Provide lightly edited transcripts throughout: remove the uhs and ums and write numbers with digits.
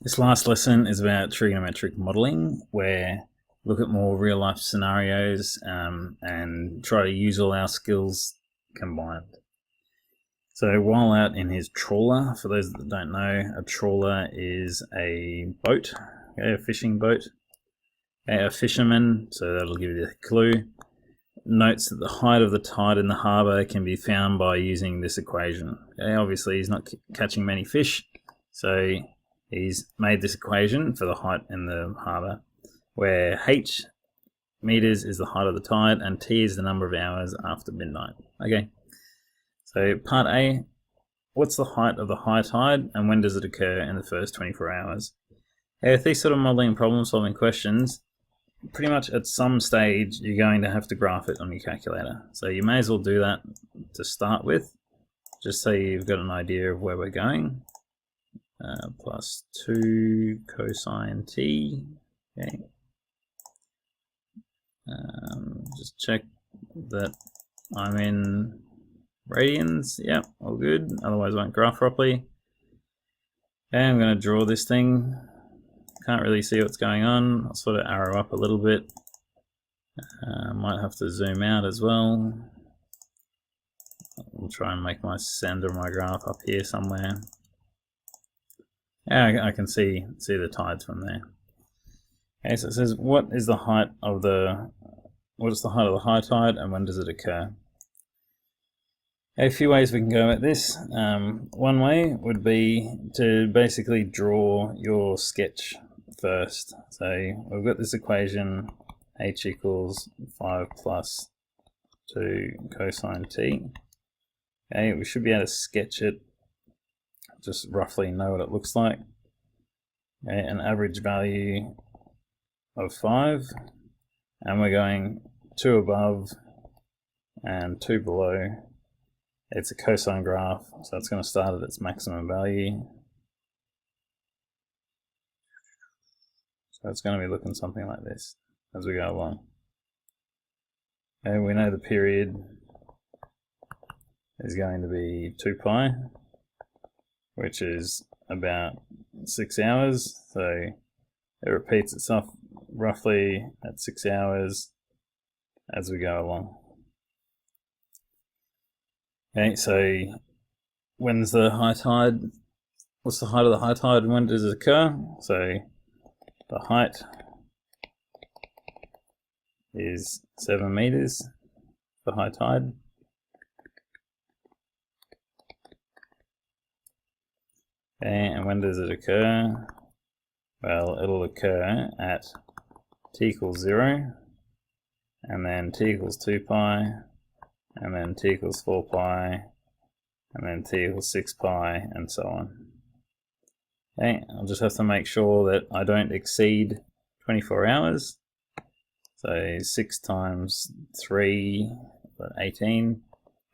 This last lesson is about trigonometric modelling, where we look at more real life scenarios and try to use all our skills combined. So while out in his trawler, for those that don't know, a trawler is a boat, okay, a fishing boat. Okay, a fisherman, so that'll give you the clue, notes that the height of the tide in the harbour can be found by using this equation. Okay, obviously he's not catching many fish, so he's made this equation for the height in the harbour, where h meters is the height of the tide and t is the number of hours after midnight. Okay, so part A, what's the height of the high tide and when does it occur in the first 24 hours? Okay, with these sort of modelling and problem solving questions, pretty much at some stage you're going to have to graph it on your calculator. So you may as well do that to start with, just so you've got an idea of where we're going. Plus 2 cosine t. Okay. Just check that I'm in radians. Yep, all good. Otherwise I won't graph properly. Okay, I'm going to draw this thing. Can't really see what's going on. I'll sort of arrow up a little bit. Might have to zoom out as well. I'll try and make my center of my graph up here somewhere. Yeah, I can see the tides from there. Okay, so it says what is the height of the high tide and when does it occur? A few ways we can go at this. One way would be to basically draw your sketch first. So we've got this equation, h equals 5 plus 2 cosine t. Okay, we should be able to sketch it, just roughly know what it looks like. Okay, an average value of 5, and we're going 2 above and 2 below. It's a cosine graph, so it's going to start at its maximum value. So it's going to be looking something like this as we go along. Okay, we know the period is going to be 2 pi, which is about 6 hours. So it repeats itself roughly at 6 hours as we go along. Okay, so when's the high tide? What's the height of the high tide and when does it occur? So the height is 7 meters for high tide. Okay, and when does it occur? Well, it'll occur at t equals 0, and then t equals 2 pi, and then t equals 4 pi, and then t equals 6 pi, and so on. Okay, I'll just have to make sure that I don't exceed 24 hours. So 6 times 3, 18.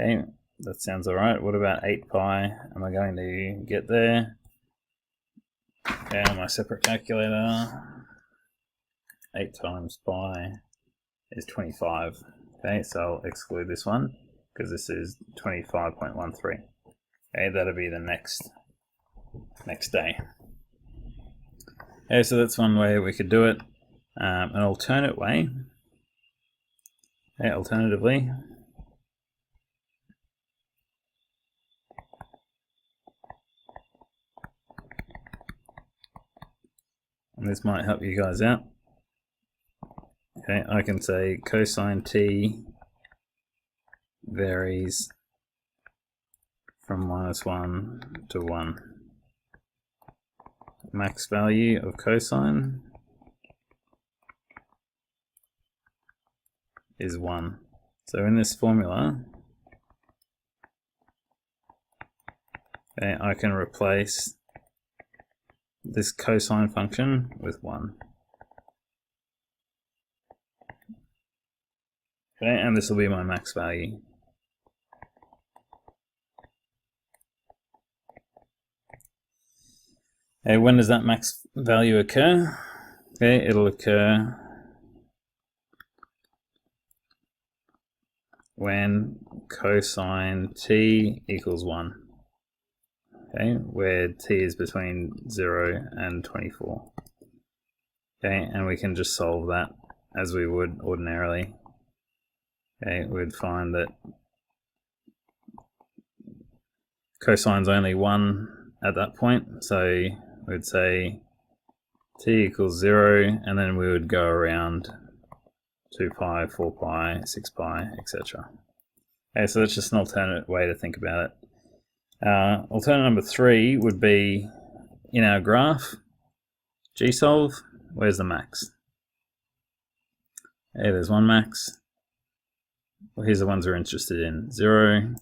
Okay, that sounds alright. What about 8 pi? Am I going to get there? Okay, on my separate calculator, 8 times pi is 25. Okay, so I'll exclude this one because this is 25.13. Okay, that'll be the next day. Okay, so that's one way we could do it. An alternate way, alternatively, and this might help you guys out. Okay, I can say cosine t varies from -1 to 1. Max value of cosine is 1. So in this formula, okay, I can replace this cosine function with 1. Okay, and this will be my max value. Okay, when does that max value occur? Okay, it'll occur when cosine t equals 1. okay, where t is between 0 and 24. Okay, and we can just solve that as we would ordinarily. Okay, we'd find that cosine's only 1 at that point, so we'd say t equals 0, and then we would go around 2 pi, 4 pi, 6 pi, etc. Okay, so that's just an alternate way to think about it. Alternative number 3 would be, in our graph, gsolve, where's the max? Okay, there's one max. Well, here's the ones we're interested in. 0,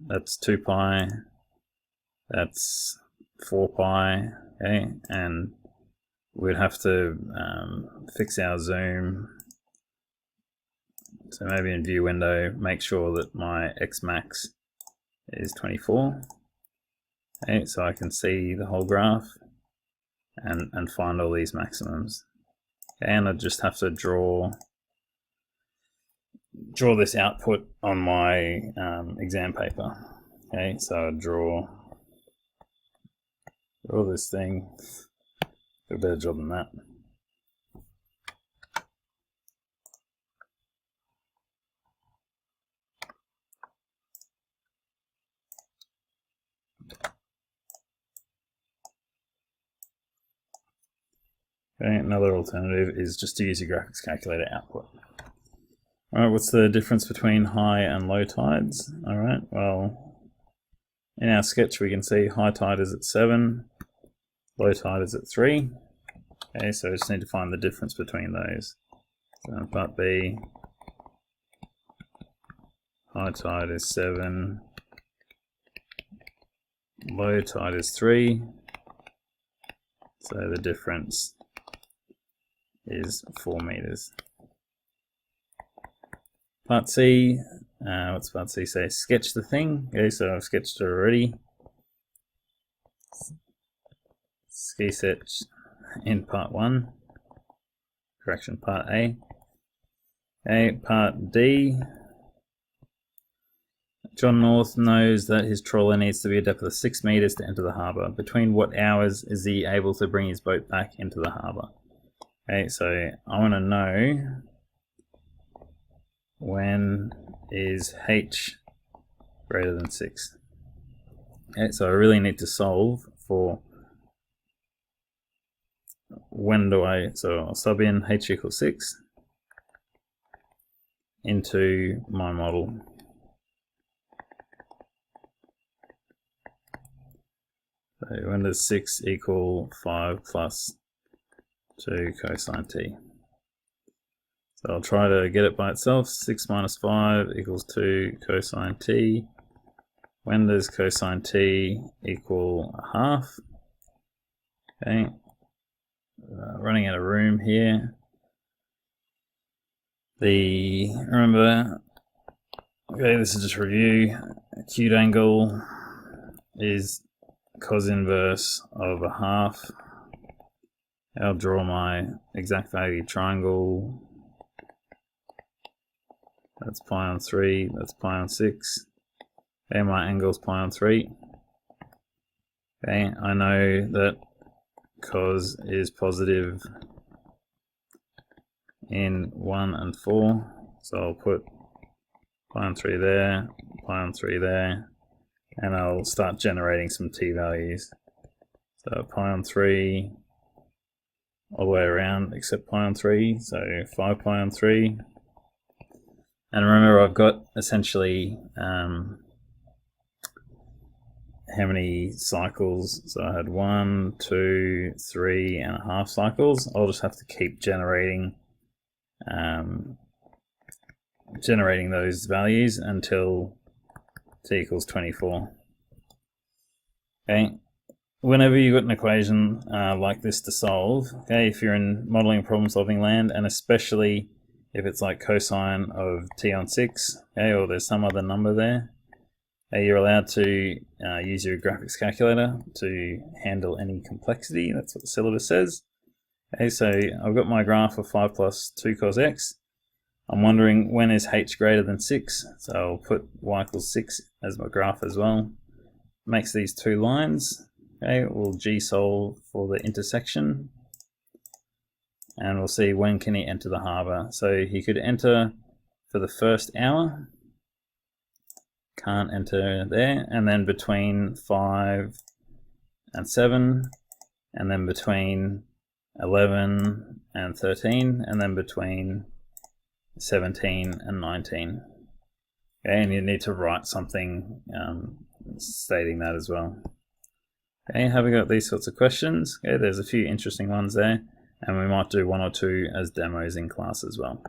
that's 2 pi, that's 4 pi, okay, and we'd have to fix our zoom. So maybe in view window, make sure that my X max is 24. Okay, so I can see the whole graph and find all these maximums. Okay, and I just have to draw this output on my exam paper. Okay, so I draw this thing. Do a better job than that. Okay, another alternative is just to use your graphics calculator output. Alright, what's the difference between high and low tides? Alright, well, in our sketch we can see high tide is at 7, low tide is at 3. Okay, so I just need to find the difference between those. So in part B, high tide is 7, low tide is 3, so the difference is 4 meters. Part C, what's part C say? Sketch the thing. Okay, so I've sketched it already. Ski sketch in part 1. Correction, part A. Okay, part D. John North knows that his trawler needs to be a depth of 6 meters to enter the harbour. Between what hours is he able to bring his boat back into the harbour? Okay, so I want to know when is h greater than 6. Okay, so I really need to solve for when do I, so I'll sub in h equals 6 into my model. So when does 6 equal 5 plus 2 cosine t? So I'll try to get it by itself. 6 minus 5 equals 2 cosine t. When does cosine t equal a half? Okay, running out of room here. Remember, okay, this is just review. Acute angle is cos inverse of a half. I'll draw my exact value triangle. That's pi on 3, that's pi on 6. Okay, my angle's pi on 3. Okay, I know that cos is positive in 1 and 4, so I'll put pi on 3 there, pi on 3 there, and I'll start generating some t values. So pi on 3 all the way around except pi on 3, so 5 pi on 3. And remember, I've got essentially how many cycles? So I had 1, 2, 3.5 cycles. I'll just have to keep generating those values until t equals 24. Okay. Whenever you've got an equation like this to solve, okay, if you're in modeling problem solving land, and especially if it's like cosine of t on 6, okay, or there's some other number there, you're allowed to use your graphics calculator to handle any complexity. That's what the syllabus says. Okay, so I've got my graph of 5 plus 2 cos x. I'm wondering when is h greater than 6, so I'll put y equals 6 as my graph as well. makes these two lines. Okay, we'll G-solve for the intersection, and we'll see when can he enter the harbour. So he could enter for the first hour, can't enter there, and then between 5 and 7, and then between 11 and 13, and then between 17 and 19. Okay, and you need to write something stating that as well. Okay, have we got these sorts of questions? Okay, there's a few interesting ones there, and we might do one or two as demos in class as well.